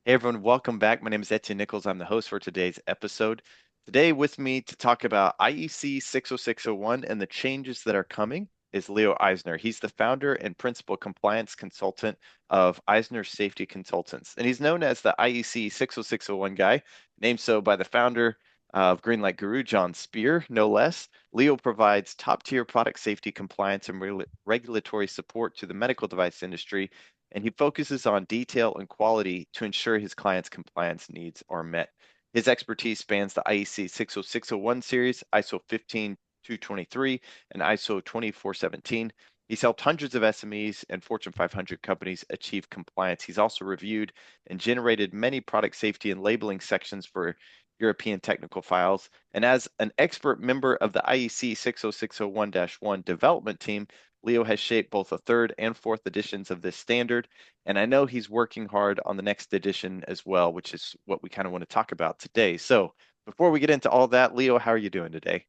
Hey everyone, welcome back. My name is Etienne Nichols. I'm the host for today's episode. Today, with me to talk about IEC 60601 and the changes that are coming is Leo Eisner. He's the founder and principal compliance consultant of Eisner Safety Consultants, and he's known as the IEC 60601 guy, named so by the founder of Greenlight Guru, John Spear, no less. Leo provides top-tier product safety compliance and regulatory support to the medical device industry, and he focuses on detail and quality to ensure his clients' compliance needs are met. His expertise spans the IEC 60601 series, ISO 15223, and ISO 2417. He's helped hundreds of SMEs and Fortune 500 companies achieve compliance. He's also reviewed and generated many product safety and labeling sections for European technical files. And as an expert member of the IEC 60601-1 development team, Leo has shaped both the third and fourth editions of this standard, and I know he's working hard on the next edition as well, which is what we kind of want to talk about today. So before we get into all that, Leo, how are you doing today?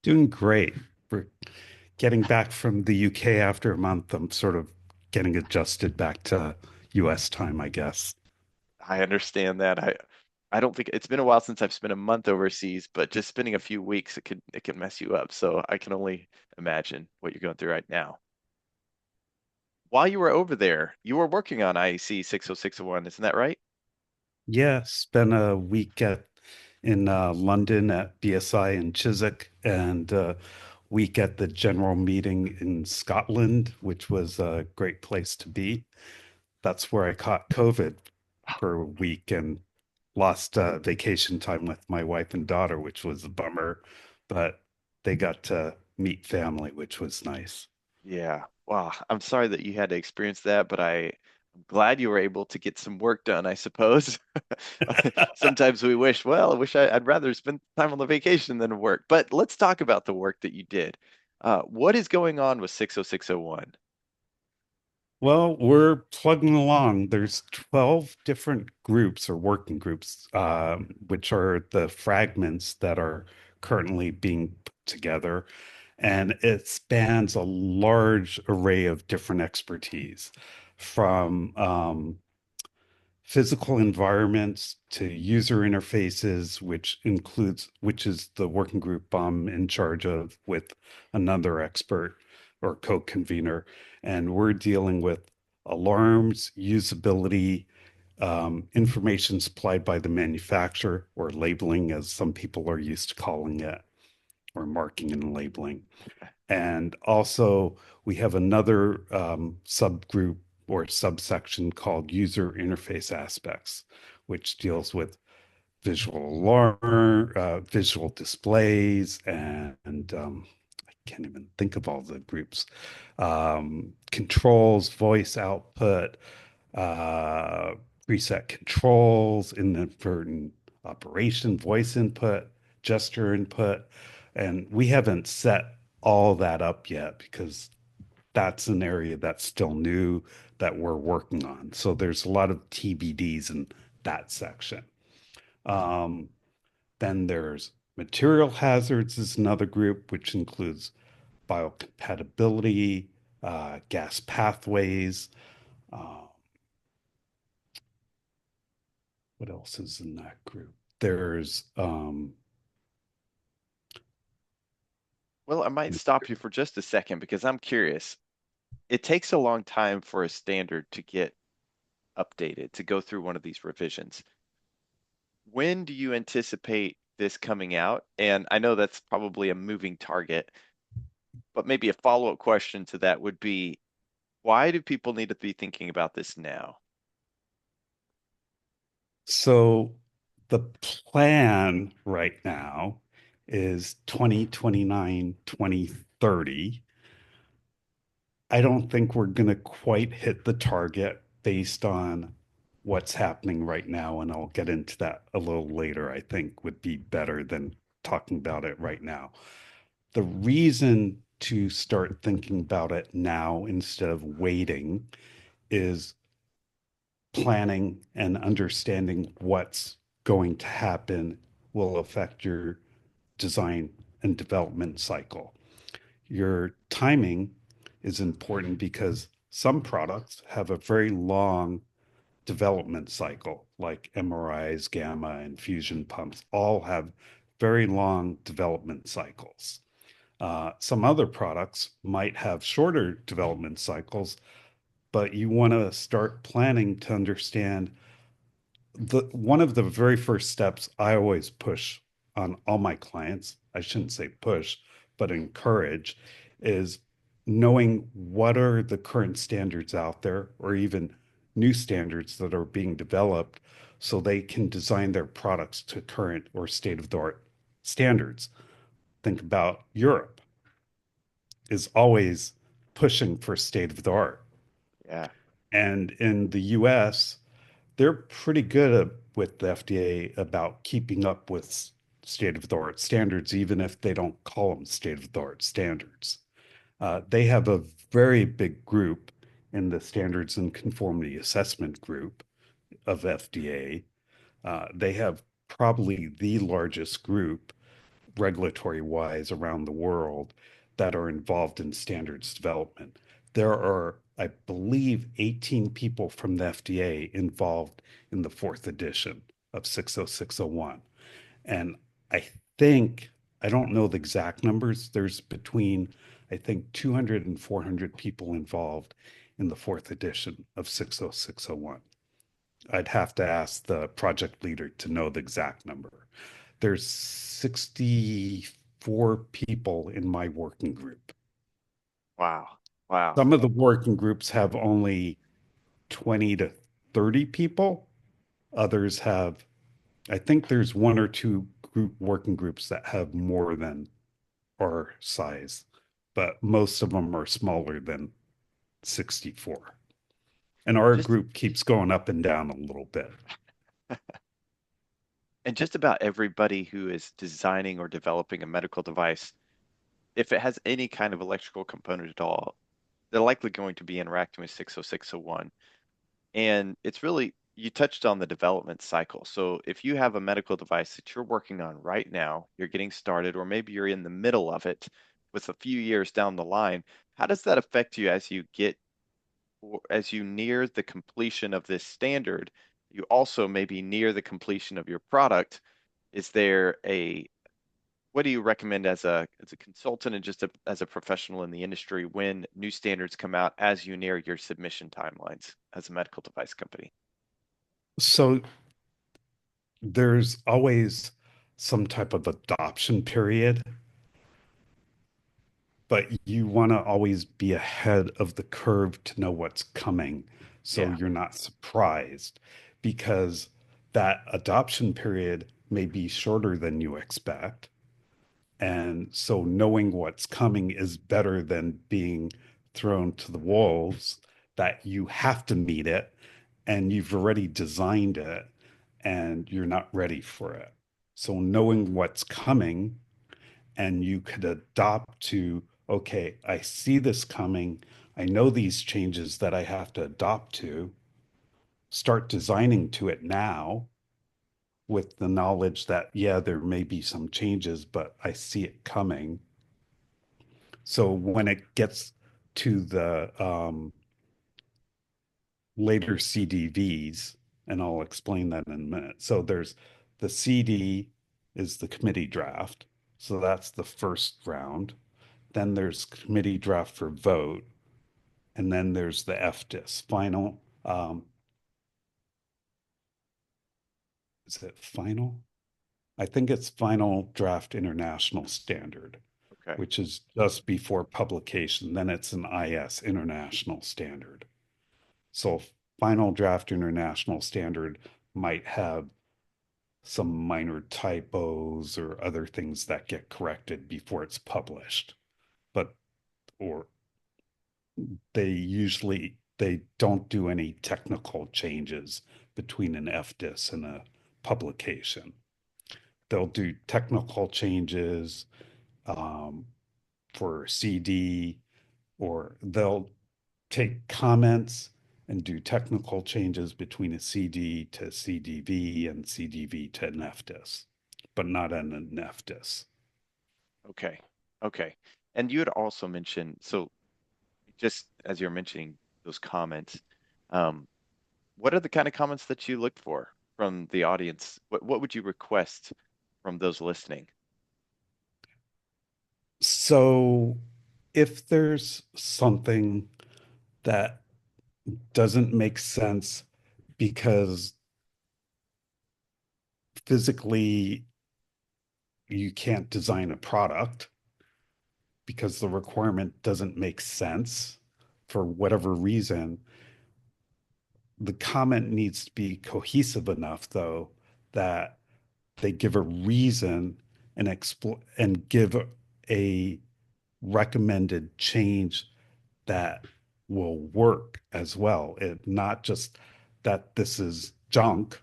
Doing great. We're getting back from the UK after a month. I'm sort of getting adjusted back to US time, I guess. I understand that. I don't think it's been a while since I've spent a month overseas, but just spending a few weeks, it can mess you up. So I can only imagine what you're going through right now. While you were over there, you were working on IEC 60601, isn't that right? Yeah, spent a week in London at BSI in Chiswick and a week at the general meeting in Scotland, which was a great place to be. That's where I caught COVID for a week and lost vacation time with my wife and daughter, which was a bummer, but they got to meet family, which was nice. Yeah. Wow. I'm sorry that you had to experience that, but I'm glad you were able to get some work done, I suppose. Sometimes we wish, well, I'd rather spend time on the vacation than work. But let's talk about the work that you did. What is going on with 60601? Well, we're plugging along. There's 12 different groups or working groups, which are the fragments that are currently being put together. And it spans a large array of different expertise from physical environments to user interfaces, which is the working group I'm in charge of with another expert or co-convener. And we're dealing with alarms, usability, information supplied by the manufacturer, or labeling, as some people are used to calling it, or marking and labeling. And also, we have another subgroup or subsection called user interface aspects, which deals with visual alarm, visual displays, and I can't even think of all the groups. Controls, voice output, uh, preset controls, inadvertent operation, voice input, gesture input. And we haven't set all that up yet because that's an area that's still new that we're working on. So there's a lot of TBDs in that section. Um, then there's material hazards is another group, which includes biocompatibility, gas pathways. Uh, what else is in that group? There's Well, I might stop you for just a second because I'm curious. It takes a long time for a standard to get updated, to go through one of these revisions. When do you anticipate this coming out? And I know that's probably a moving target, but maybe a follow-up question to that would be, why do people need to be thinking about this now? so the plan right now is 2029, 2030. I don't think we're going to quite hit the target based on what's happening right now. And I'll get into that a little later, I think would be better than talking about it right now. The reason to start thinking about it now instead of waiting is planning and understanding what's going to happen will affect your design and development cycle. Your timing is important because some products have a very long development cycle, like MRIs, gamma, and fusion pumps, all have very long development cycles. Some other products might have shorter development cycles, but you want to start planning to understand the one of the very first steps I always push on all my clients, I shouldn't say push, but encourage, is knowing what are the current standards out there or even new standards that are being developed so they can design their products to current or state of the art standards. Think about Europe is always pushing for state of the art. Yeah. And in the US, they're pretty good with the FDA about keeping up with state of the art standards, even if they don't call them state of the art standards. They have a very big group in the Standards and Conformity Assessment Group of FDA. They have probably the largest group regulatory wise around the world that are involved in standards development. There are, I believe, 18 people from the FDA involved in the fourth edition of 60601. And I think, I don't know the exact numbers, there's between, I think, 200 and 400 people involved in the fourth edition of 60601. I'd have to ask the project leader to know the exact number. There's 64 people in my working group. Wow. Wow. Some of the working groups have only 20 to 30 people. Others have, I think there's one or two working groups that have more than our size, but most of them are smaller than 64. And our Just group keeps going up and down a little bit. and just about everybody who is designing or developing a medical device, if it has any kind of electrical component at all, they're likely going to be interacting with 60601. And it's really, you touched on the development cycle. So if you have a medical device that you're working on right now, you're getting started, or maybe you're in the middle of it with a few years down the line, how does that affect you as you get, or as you near the completion of this standard? You also maybe near the completion of your product. Is there a, what do you recommend as a consultant and just as a professional in the industry when new standards come out as you near your submission timelines as a medical device company? So there's always some type of adoption period, but you want to always be ahead of the curve to know what's coming so Yeah. you're not surprised because that adoption period may be shorter than you expect. And so knowing what's coming is better than being thrown to the wolves that you have to meet it and you've already designed it and you're not ready for it. So knowing what's coming and you could adopt to, okay, I see this coming. I know these changes that I have to adopt to, start designing to it now with the knowledge that, yeah, there may be some changes, but I see it coming. So when it gets to the later CDVs, and I'll explain that in a minute. So there's the CD is the committee draft. So that's the first round. Then there's committee draft for vote. And then there's the FDIS final. Is it final? I think it's final draft international standard, Okay. which is just before publication. Then it's an IS international standard. So final draft international standard might have some minor typos or other things that get corrected before it's published. But or they don't do any technical changes between an FDIS and a publication. They'll do technical changes um, for CD, or they'll take comments and do technical changes between a CD to CDV and CDV to an FDIS, but not an FDIS. Okay. Okay. And you had also mentioned, so just as you're mentioning those comments, um, What are the kind of comments that you look for from the audience? What would you request from those listening? So if there's something that doesn't make sense because physically you can't design a product because the requirement doesn't make sense for whatever reason, the comment needs to be cohesive enough, though, that they give a reason and give a recommended change that will work as well. It not just that this is junk.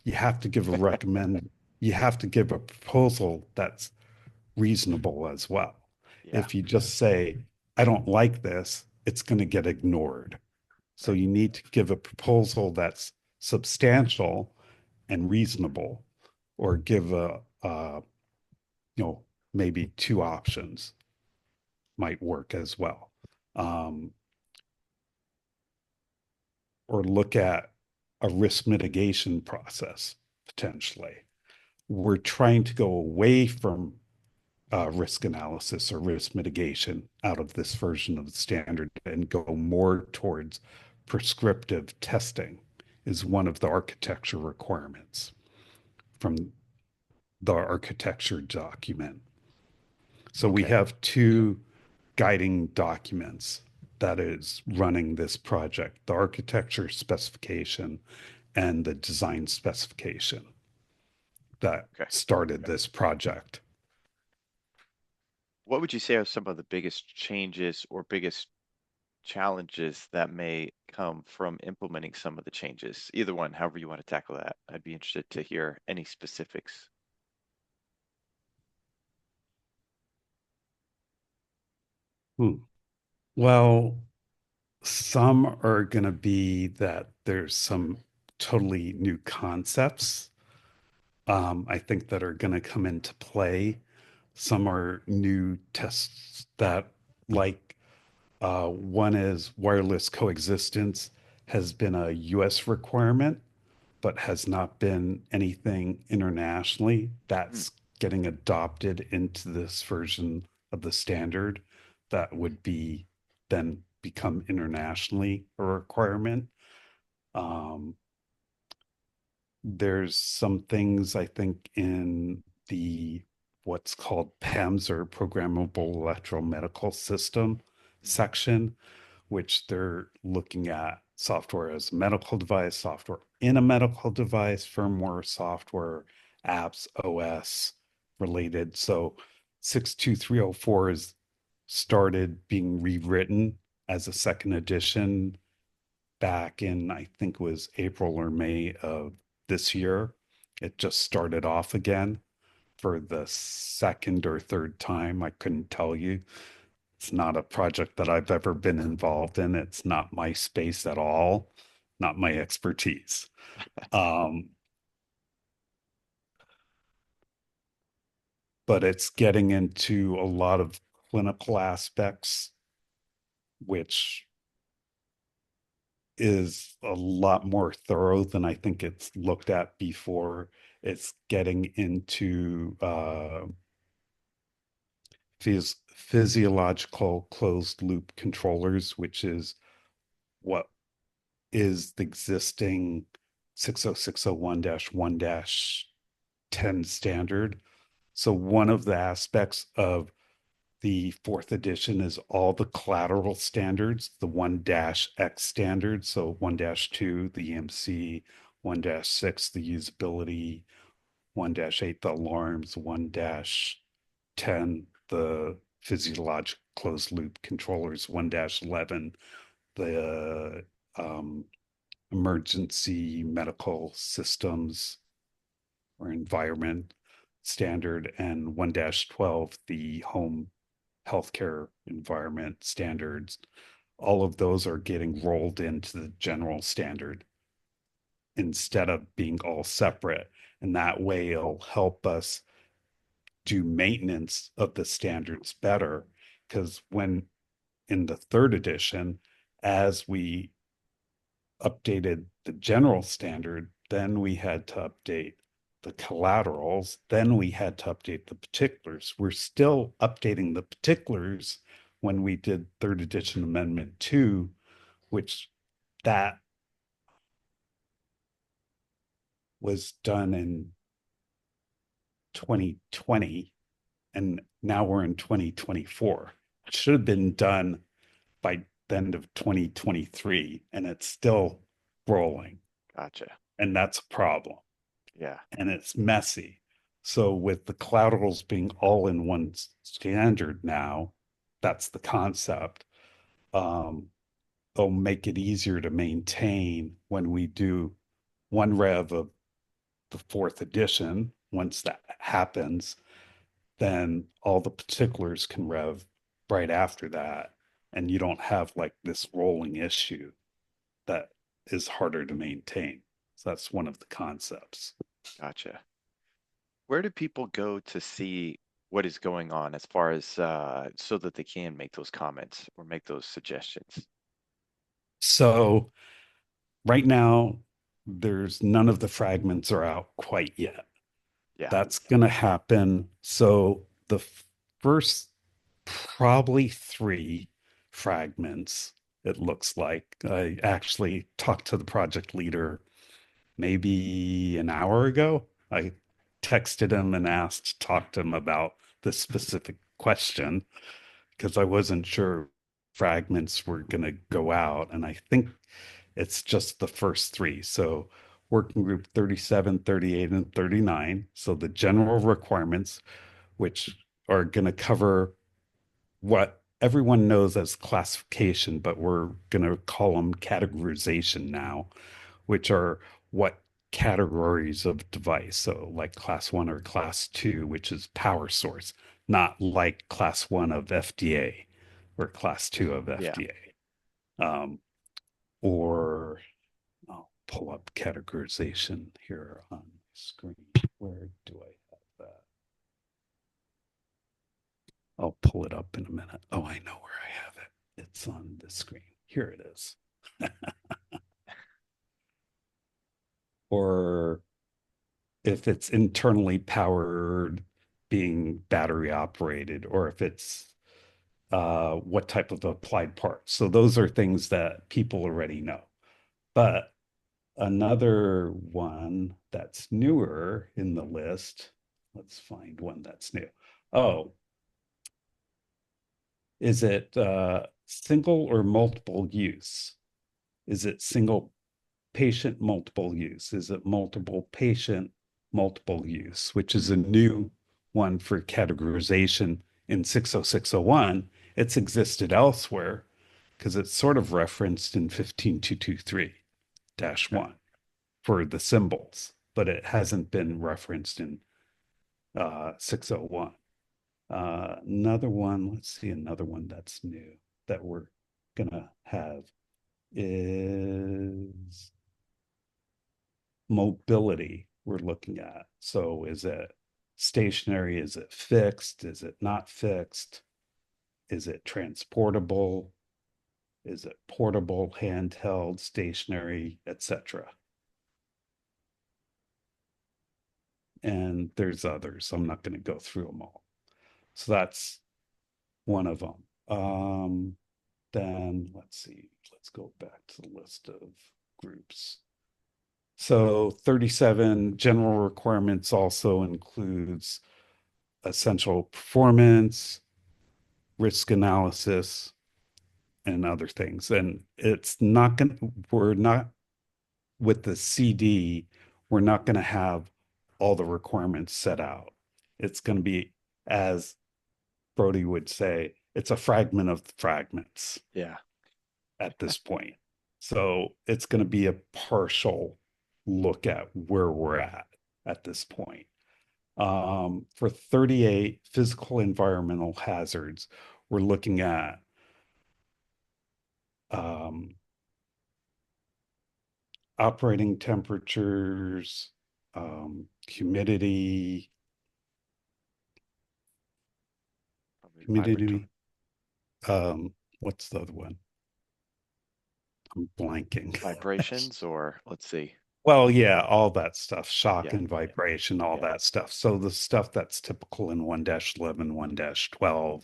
You have to give a recommend. You have to give a proposal that's reasonable as well. Yeah, If you just say, I don't like this, it's going to get ignored. So right. you need to give a proposal that's substantial and reasonable, or give you know, maybe two options might work as well. Um, or look at a risk mitigation process potentially. We're trying to go away from risk analysis or risk mitigation out of this version of the standard and go more towards prescriptive testing is one of the architecture requirements from the architecture document. So we Okay. have two guiding documents that is running this project, the architecture specification and the design specification that Okay. started this project. What would you say are some of the biggest changes or biggest challenges that may come from implementing some of the changes? Either one, however you want to tackle that. I'd be interested to hear any specifics. Hmm. Well, some are going to be that there's some totally new concepts, I think, that are going to come into play. Some are new tests that, like, one is wireless coexistence has been a US requirement, but has not been anything internationally. Hmm, That's getting adopted into this version of the standard that would be then become internationally a requirement. Um, there's some things I think in the what's called PEMS, or Programmable Electromedical System mhm. section, which they're looking at software as a medical device, software in a medical device, firmware, software, apps, OS related. So 62304 is started being rewritten as a second edition back in, I think it was April or May of this year. It just started off again for the second or third time. I couldn't tell you. It's not a project that I've ever been involved in. It's not my space at all, not my expertise. Um, but it's getting into a lot of clinical aspects, which is a lot more thorough than I think it's looked at before. It's getting into physiological closed loop controllers, which is what is the existing 60601 1 10 standard. So, one of the aspects of the fourth edition is all the collateral standards, the 1 X standard. So, 1 2, the EMC, 1 6, the usability, 1 8, the alarms, 1 10, the physiologic closed loop controllers, 1 11, the emergency medical systems or environment standard, and 1 12, the home healthcare environment standards. All of those are getting rolled into the general standard instead of being all separate. And that way it'll help us do maintenance of the standards better. Because when in the third edition, as we updated the general standard, then we had to update the collaterals, then we had to update the particulars. We're still updating the particulars when we did third edition amendment 2, which that was done in 2020, and now we're in 2024. It should have been done by the end of 2023, and it's still rolling. Gotcha. And that's a problem. Yeah. And it's messy. So with the collaterals being all in one standard now, that's the concept. Um, it'll make it easier to maintain when we do one rev of the fourth edition. Once that happens, then all the particulars can rev right after that. And you don't have like this rolling issue that is harder to maintain. So that's one of the concepts. Gotcha. Where do people go to see what is going on as far as so that they can make those comments or make those suggestions? So right now, there's none of the fragments are out quite yet. Yeah. That's going to happen. So the first probably three fragments, it looks like. I actually talked to the project leader maybe an hour ago. I texted him and asked, talked to him about this specific question because I wasn't sure fragments were going to go out. And I think it's just the first three. So working group 37, 38, and 39. So the general requirements, which are going to cover what everyone knows as classification, but we're going to call them categorization now, which are what categories of device. So, like class one or class two, which is power source, not like class one of FDA or class two of Yeah. FDA. Or I'll pull up categorization here on the screen. Where do I have that? I'll pull it up in a minute. Oh, I know where I have it. It's on the screen. Here it is. Or if it's internally powered, being battery operated, or if it's what type of applied parts. So those are things that people already know. But another one that's newer in the list, let's find one that's new. Oh, is it single or multiple use? Is it single patient, multiple use? Is it multiple patient, multiple use, which is a new one for categorization in 60601? It's existed elsewhere because it's sort of referenced in 15223 Okay. 1 for the symbols, but it hasn't been referenced in 601. Another one, let's see, another one that's new that we're going to have is mobility we're looking at. So is it stationary? Is it fixed? Is it not fixed? Is it transportable? Is it portable, handheld, stationary, etc.? And there's others. I'm not going to go through them all. So that's one of them. Then let's see, let's go back to the list of groups. So 37 general requirements also includes essential performance, risk analysis, and other things. And it's not going to, we're not with the CD, we're not going to have all the requirements set out. It's going to be, as Brody would say, it's a fragment of the fragments Yeah. at this point. So it's going to be a partial look at where we're at this point. For 38 physical environmental hazards, we're looking at um, operating temperatures, humidity, Probably vibratory. humidity. What's the other one? I'm blanking. Vibrations, or let's see. Well, yeah, all that stuff, shock Yeah, and vibration, all yeah, that stuff. So the stuff that's typical in 1-11, 1-12,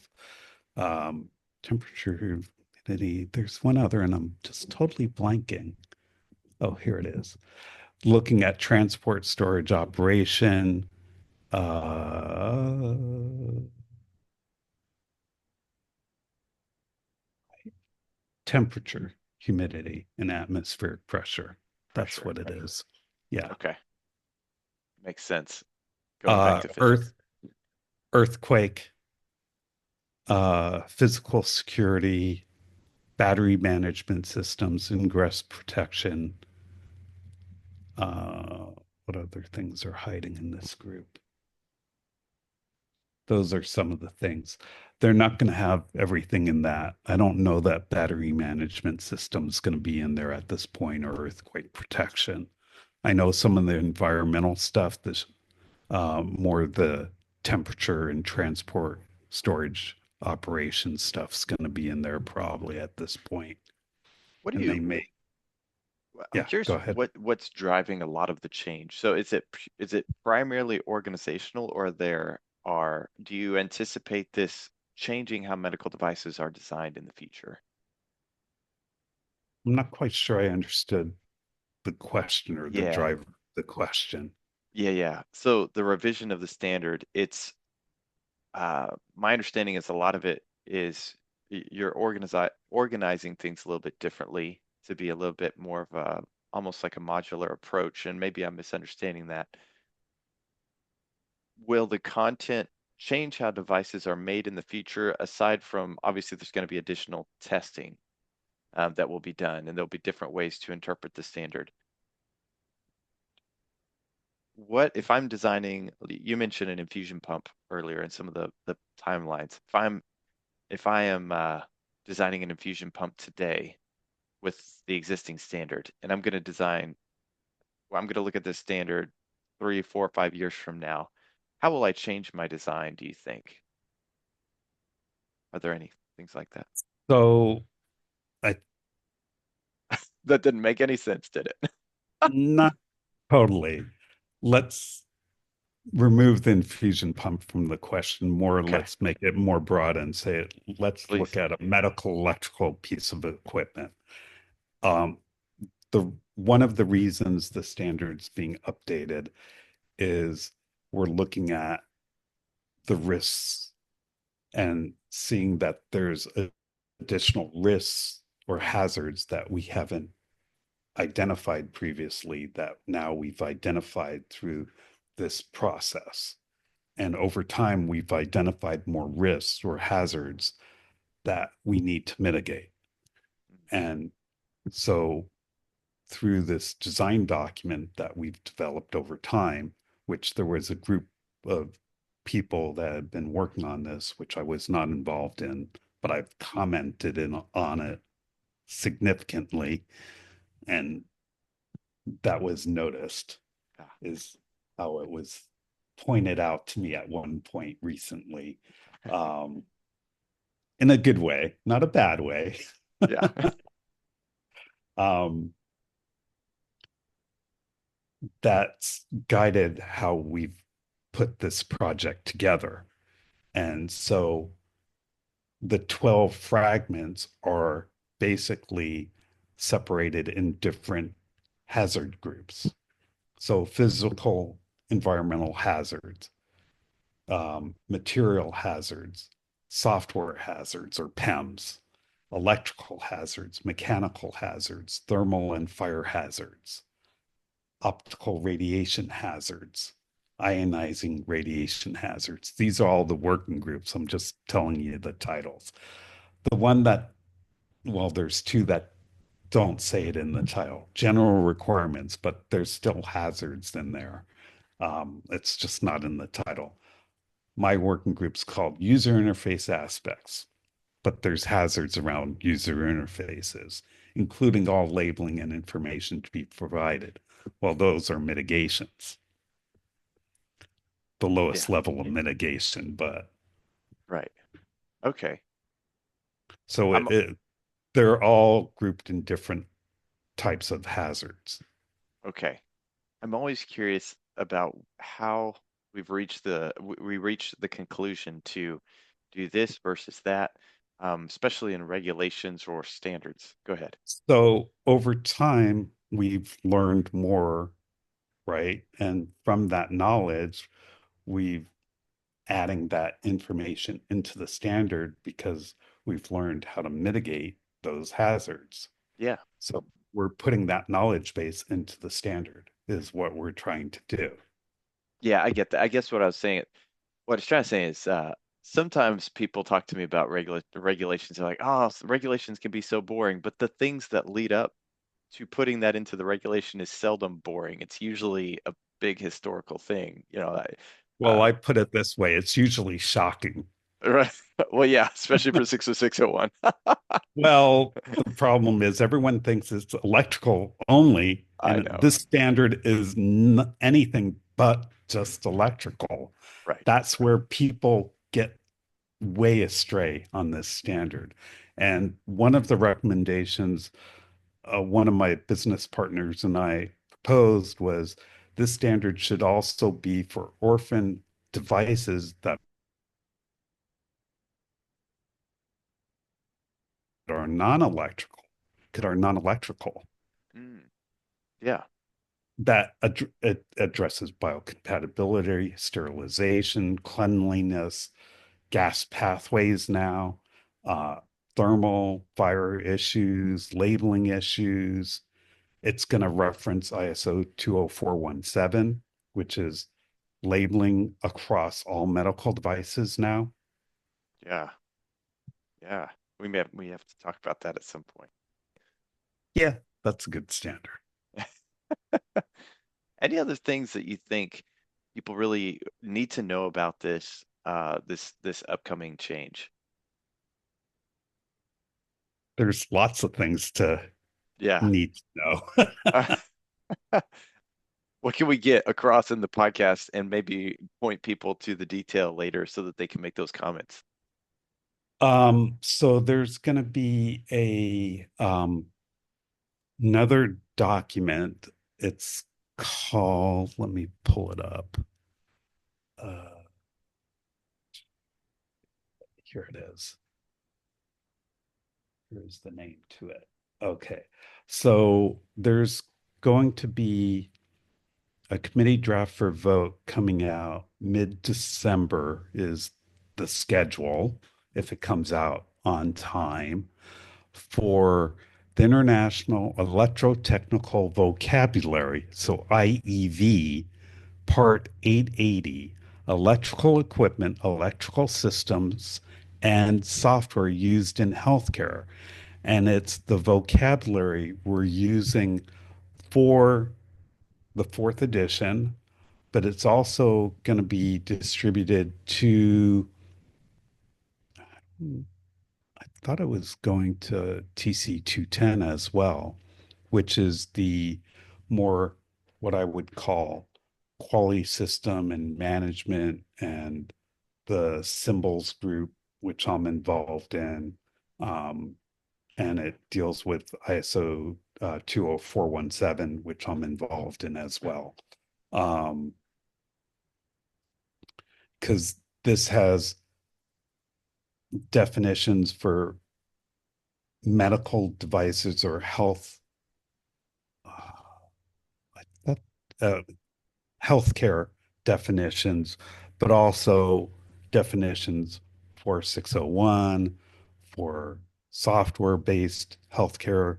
um, temperature, humidity. There's one other, and I'm just totally blanking. Oh, here it is. Looking at transport, storage, operation, uh, temperature, humidity, and atmospheric pressure. That's pressure. what it Okay. is. Yeah. Okay. Makes sense. Going back to physics. Earth, earthquake, physical security, battery management systems, ingress protection. Uh, what other things are hiding in this group? Those are some of the things. They're not going to have everything in that. I don't know that battery management system is going to be in there at this point, or earthquake protection. I know some of the environmental stuff, this more the temperature and transport storage operations stuff's going to be in there probably at this point. What do And they you, may, I'm yeah, curious go ahead. what's driving a lot of the change. So is it primarily organizational, or do you anticipate this changing how medical devices are designed in the future? I'm not quite sure I understood the question or the Yeah. driver of the question. Yeah, yeah. So the revision of the standard, my understanding is a lot of it is you're organizing things a little bit differently to be a little bit more of a almost like a modular approach, and maybe I'm misunderstanding that. Will the content change how devices are made in the future, aside from obviously there's going to be additional testing that will be done, and there'll be different ways to interpret the standard. What if I'm designing, you mentioned an infusion pump earlier in some of the timelines. If I am designing an infusion pump today with the existing standard, and I'm going to look at this standard 3, 4, 5 years from now, how will I change my design, do you think? Are there any things like that? So I That didn't make any sense, did it? not totally. Let's remove the infusion pump from the question more. Okay, Let's make it more broad and say, let's look please. at a medical electrical piece of equipment. Um, the one of the reasons the standard's being updated is we're looking at the risks and seeing that there's additional risks or hazards that we haven't identified previously that now we've identified through this process. And over time, we've identified more risks or hazards that we need to mitigate. And so through this design document that we've developed over time, which there was a group of people that had been working on this, which I was not involved in, but I've commented on it significantly, and that was noticed, Ah, is how it was pointed out to me at one point recently, um, in a good way, not a bad way. yeah. um, that's guided how we've put this project together. And so the 12 fragments are basically separated in different hazard groups. So physical environmental hazards, material hazards, software hazards or PEMs, electrical hazards, mechanical hazards, thermal and fire hazards, optical radiation hazards, ionizing radiation hazards. These are all the working groups. I'm just telling you the titles. The one that, well, there's two that don't say it in the title, general requirements, but there's still hazards in there. It's just not in the title. My working group's called user interface aspects, but there's hazards around user interfaces, including all labeling and information to be provided. Well, those are mitigations, the Yeah, lowest level of mitigation, but right. Okay. so I'm they're all grouped in different types of hazards. Okay. I'm always curious about how we reached the conclusion to do this versus that, especially in regulations or standards. Go ahead. So over time, we've learned more, right? And from that knowledge, we've adding that information into the standard because we've learned how to mitigate those hazards. Yeah. So we're putting that knowledge base into the standard is what we're trying to do. Yeah, I get that. I guess what I was trying to say is, sometimes people talk to me about regulations. They're like, oh, regulations can be so boring, but the things that lead up to putting that into the regulation is seldom boring. It's usually a big historical thing. Well, I put it this way, it's usually shocking. Right. Well, yeah, especially for 60601. Well, the problem is everyone thinks it's electrical only, I and know. this standard is n anything but just electrical. Right. That's where people get way astray on this standard. And one of the recommendations one of my business partners and I proposed was this standard should also be for orphan devices that are non-electrical, Mm, yeah. that it addresses biocompatibility, sterilization, cleanliness, gas pathways now, uh, thermal fire issues, labeling issues. It's going to reference ISO 20417, which is labeling across all medical devices now. Yeah. Yeah. We have to talk about that at some point. Yeah, that's a good standard. Any other things that you think people really need to know about this upcoming change? There's lots of things to Yeah. need to know. What can we get across in the podcast and maybe point people to the detail later so that they can make those comments? So there's going to be another document. It's called, let me pull it up. Uh, Here it is. Here's the name to it. Okay. So there's going to be a committee draft for vote coming out mid-December is the schedule, if it comes out on time, for the International Electrotechnical Vocabulary, so IEV, Part 880, Electrical Equipment, Electrical Systems, and Software Used in Healthcare. And it's the vocabulary we're using for the fourth edition, but it's also going to be distributed to, I thought it was going to TC 210 as well, which is the more what I would call quality system and management and the symbols group, which I'm involved in. Um, and it deals with ISO 20417, which I'm involved in as well. Um, because this has definitions for medical devices or health uh, uh, healthcare definitions, but also definitions for 601 for software-based healthcare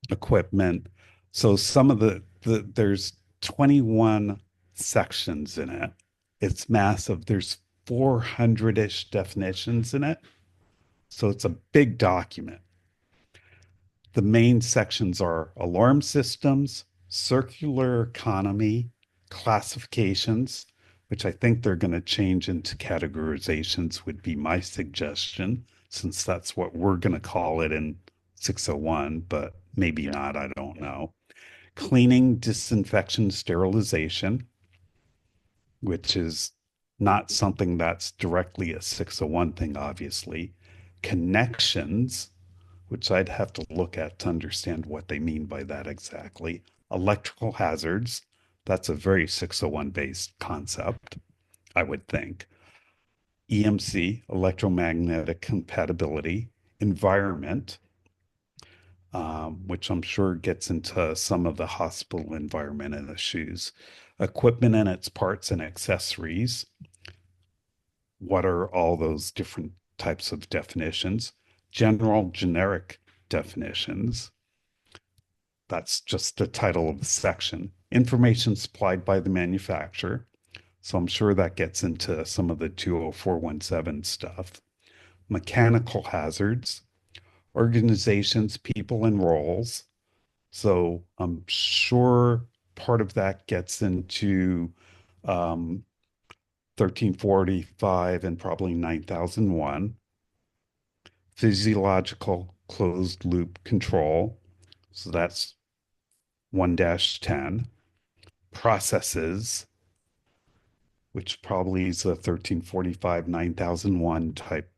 equipment. So some of there's 21 sections in it. It's massive. There's 400-ish definitions in it. So it's a big document. The main sections are alarm systems, circular economy, classifications, which I think they're going to change into categorizations, would be my suggestion, since that's what we're going to call it in 601, but maybe Yeah. not. I don't know. Cleaning, disinfection, sterilization, which is not something that's directly a 601 thing, obviously. Connections, which I'd have to look at to understand what they mean by that exactly. Electrical hazards, that's a very 601 based concept, I would think. EMC, electromagnetic compatibility, environment, which I'm sure gets into some of the hospital environment and issues, equipment and its parts and accessories. What are all those different types of definitions? General, generic definitions. That's just the title of the section. Information supplied by the manufacturer. So I'm sure that gets into some of the 20417 stuff. Mechanical hazards, organizations, people, and roles. So I'm sure part of that gets into 1345 and probably 9001. Physiological closed loop control. So that's 1-10. Processes, which probably is a 1345, 9001 type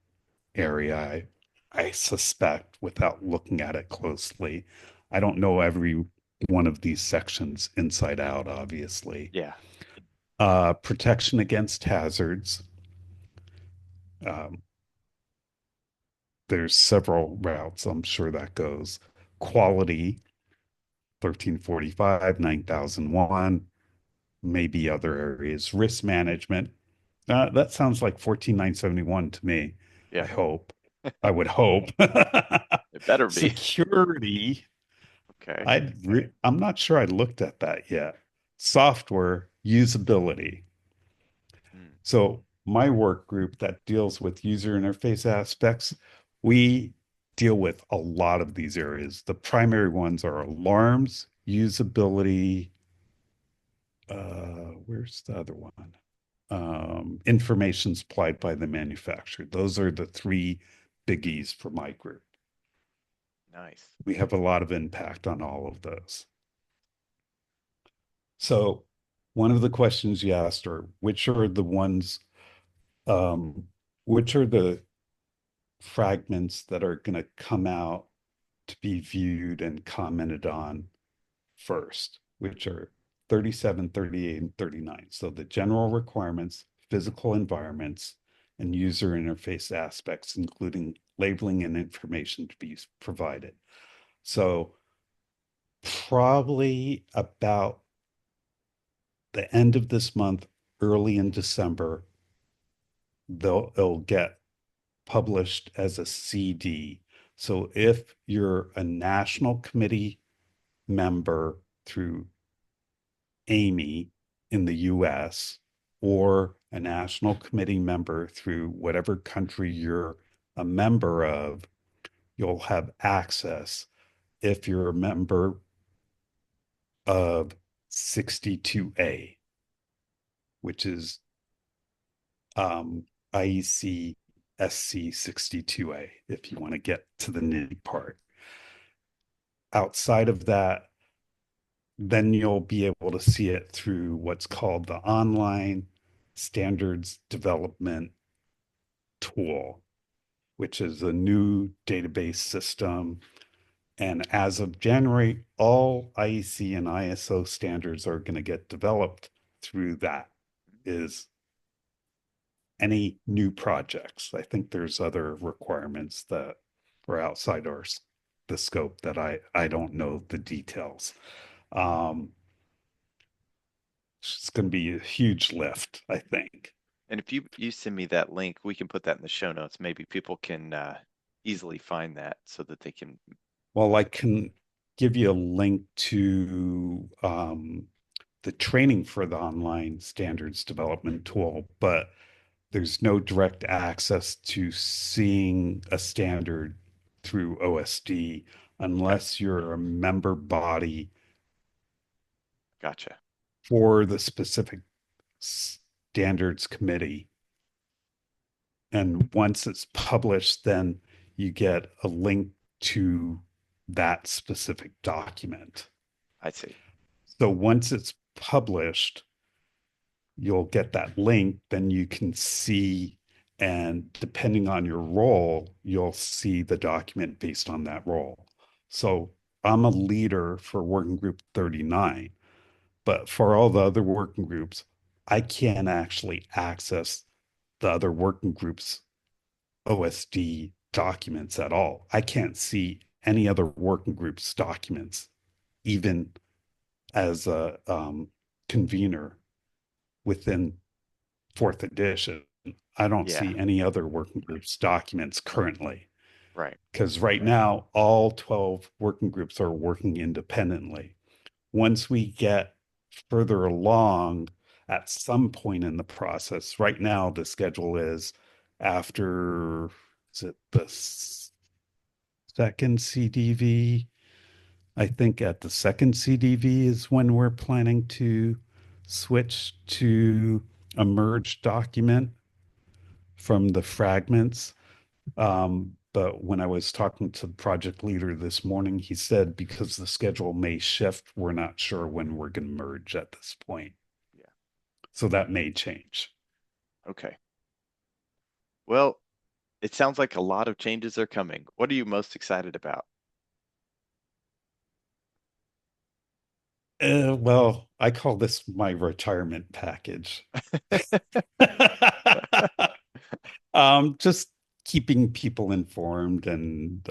area, I suspect, without looking at it closely. I don't know every one of these sections inside out, obviously. Yeah. Protection against hazards. Um, there's several routes, I'm sure that goes. Quality, 1345, 9001, maybe other areas. Risk management. That sounds like 14971 to me. I Yeah. hope. I would hope. It better be. Security. Okay. I'm not sure I looked at that yet. Software usability. Hmm. So my work group that deals with user interface aspects, we deal with a lot of these areas. The primary ones are alarms, usability. Where's the other one? Information supplied by the manufacturer. Those are the three biggies for my group. Nice. We have a lot of impact on all of those. So one of the questions you asked are um, which are the fragments that are going to come out to be viewed and commented on first, which are 37, 38, and 39. So the general requirements, physical environments, and user interface aspects, including labeling and information to be provided. So probably about the end of this month, early in December, it'll get published as a CD. So if you're a national committee member through Amy in the US or a national committee member through whatever country you're a member of, you'll have access. If you're a member of 62A, which is IEC SC 62A, if you want to get to the nitty part. Outside of that, then you'll be able to see it through what's called the online standards development tool, which is a new database system. And as of January, all IEC and ISO standards are going to get developed through that. Is any new projects. I think there's other requirements that are outside the scope that I don't know the details. Um, it's going to be a huge lift, I think. And if you send me that link, we can put that in the show notes. Maybe people can easily find that so that they can. Well, I can give you a link to the training for the online standards development tool, but there's no direct access to seeing a standard through OSD Okay, unless you're a member body gotcha. for the specific standards committee. And once it's published, then you get a link to that specific document. I see. So once it's published, you'll get that link, then you can see And depending on your role, you'll see the document based on that role. So I'm a leader for working group 39, but for all the other working groups, I can't actually access the other working groups' OSD documents at all. I can't see any other working groups' documents, even as a convener within fourth edition. I don't Yeah, see any other working groups documents currently right. because right now all 12 working groups are working independently. Once we get further along at some point in the process, right now the schedule is after, is it the second CDV? I think at the second CDV is when we're planning to switch to a merged document from the fragments. But when I was talking to the project leader this morning, he said because the schedule may shift, we're not sure when we're going to merge at this point. Yeah. So that may change. Okay. Well, it sounds like a lot of changes are coming. What are you most excited about? Well, I call this my retirement package. Just keeping people informed and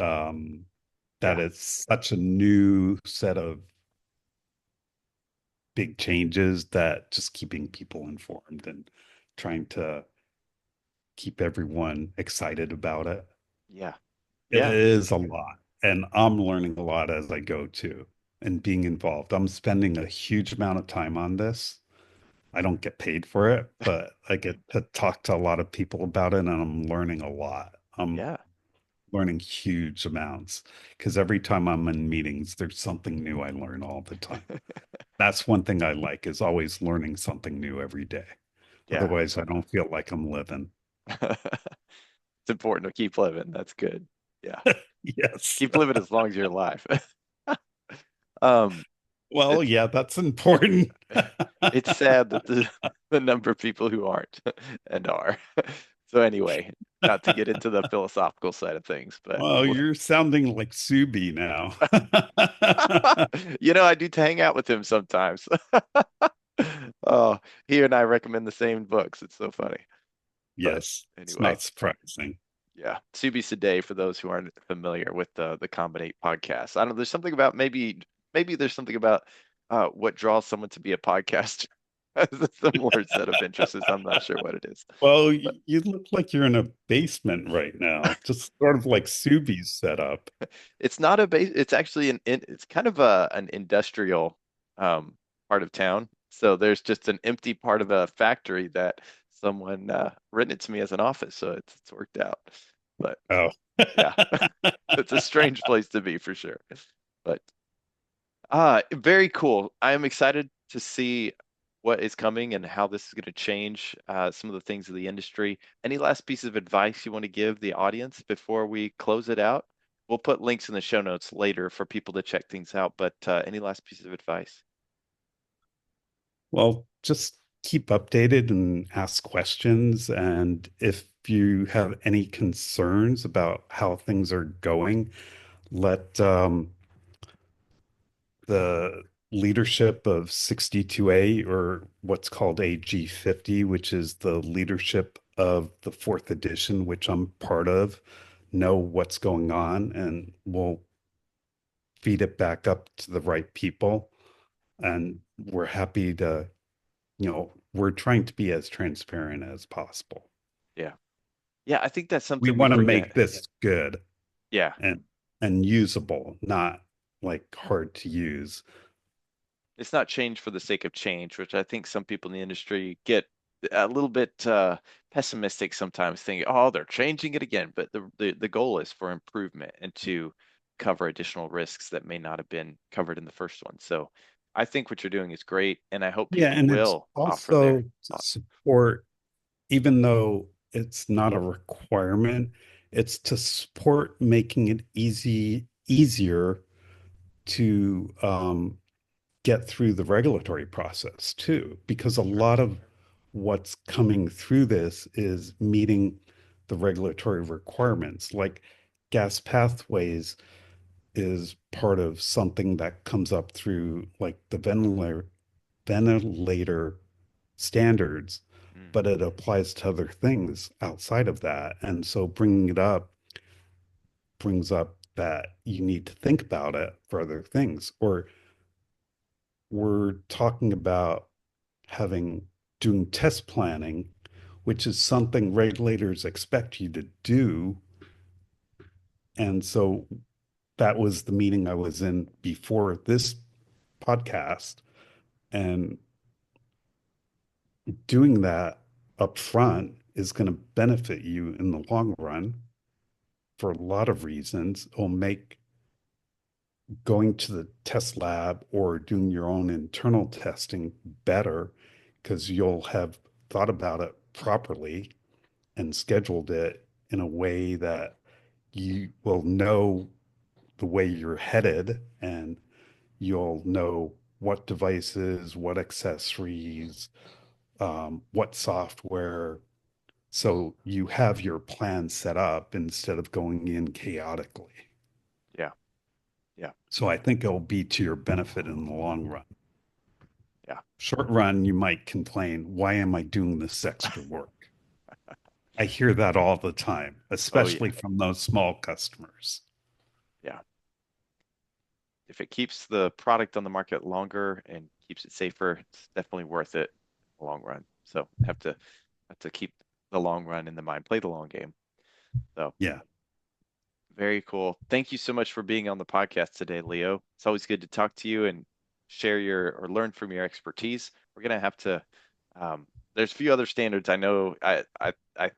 that Yeah, it's such a new set of big changes that just keeping people informed and trying to keep everyone excited about it. yeah, It yeah, is a lot. And I'm learning a lot as I go too and being involved. I'm spending a huge amount of time on this. I don't get paid for it, but I get to talk to a lot of people about it and I'm learning a lot. I'm yeah. learning huge amounts because every time I'm in meetings, there's something new I learn all the time. That's one thing I like is always learning something new every day. Yeah. Otherwise, I don't feel like I'm living. It's important to keep living. That's good. Yeah. Yes. Keep living as long as you're alive. Um, Well, it's yeah, that's important. it's sad that the number of people who aren't and are. So anyway, not to get into the philosophical side of things, but Well, you're sounding like Subi now. I do hang out with him sometimes. Oh, he and I recommend the same books. It's so funny. But Yes, it's anyway, not surprising. yeah, Subi Sade for those who aren't familiar with the Combinate podcast. I don't know. There's something about maybe there's something about what draws someone to be a podcaster. Has a similar set of interests. I'm not sure what it is, Well, but you look like you're in a basement right now, just sort of like Subi's setup. it's not a base. It's actually it's kind of an industrial um, part of town. So there's just an empty part of a factory that someone rented to me as an office. So it's worked out. But Oh. yeah, it's a strange place to be for sure. But very cool. I am excited to see what is coming and how this is going to change some of the things of the industry. Any last piece of advice you want to give the audience before we close it out? We'll put links in the show notes later for people to check things out, but any last piece of advice? Well, just keep updated and ask questions. And if you have any concerns about how things are going, let the leadership of 62A or what's called AG50, which is the leadership of the fourth edition, which I'm part of, know what's going on and we'll feed it back up to the right people. And we're happy to, we're trying to be as transparent as possible. Yeah. Yeah, I think that's We something we want to forget. make this good Yeah. and and usable, not like hard to use. It's not change for the sake of change, which I think some people in the industry get a little bit pessimistic sometimes, thinking, "Oh, they're changing it again." But the goal is for improvement and to cover additional risks that may not have been covered in the first one. So I think what you're doing is great, and I hope Yeah, people and it's will offer also their to thoughts. support, even though it's not a requirement, it's to support making it easier to get through the regulatory process too, because a Sure. lot of what's coming through this is meeting the regulatory requirements. Like gas pathways is part of something that comes up through like the ventilator standards, Mm, but it applies to other things outside of that. And so bringing it up brings up that you need to think about it for other things. Or we're talking about having doing test planning, which is something regulators expect you to do. And so that was the meeting I was in before this podcast. And doing that up front is going to benefit you in the long run for a lot of reasons. It'll make going to the test lab or doing your own internal testing better because you'll have thought about it properly and scheduled it in a way that you will know the way you're headed, and you'll know what devices, what accessories, what software. So you have your plan set up instead of going in chaotically. yeah, yeah, So I think it'll be to your benefit in the long run. yeah. Short run, you might complain, why am I doing this extra work? I hear that all the time, Oh especially yeah, from those small customers. yeah. If it keeps the product on the market longer and keeps it safer, it's definitely worth it in the long run. So have to keep the long run in the mind, play the long game. So Yeah. very cool. Thank you so much for being on the podcast today, Leo. It's always good to talk to you and share your or learn from your expertise. We're gonna have to. Um, there's a few other standards I know. I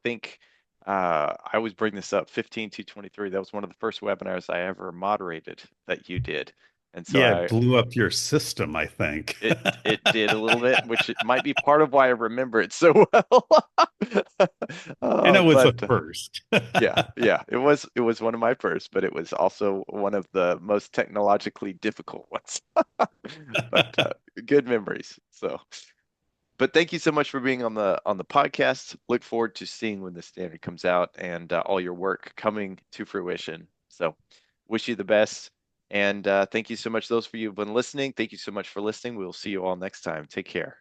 think I always bring this up. 15223. That was one of the first webinars I ever moderated that you did, and so Yeah, it blew up your system, I think. it did a little bit, which it might be part of why I remember it so well. And it was a But first. yeah, it was one of my first, but it was also one of the most technologically difficult ones. But good memories. So, but thank you so much for being on the podcast. Look forward to seeing when the standard comes out and all your work coming to fruition. So, wish you the best. And thank you so much, those for you who've been listening. Thank you so much for listening. We will see you all next time. Take care.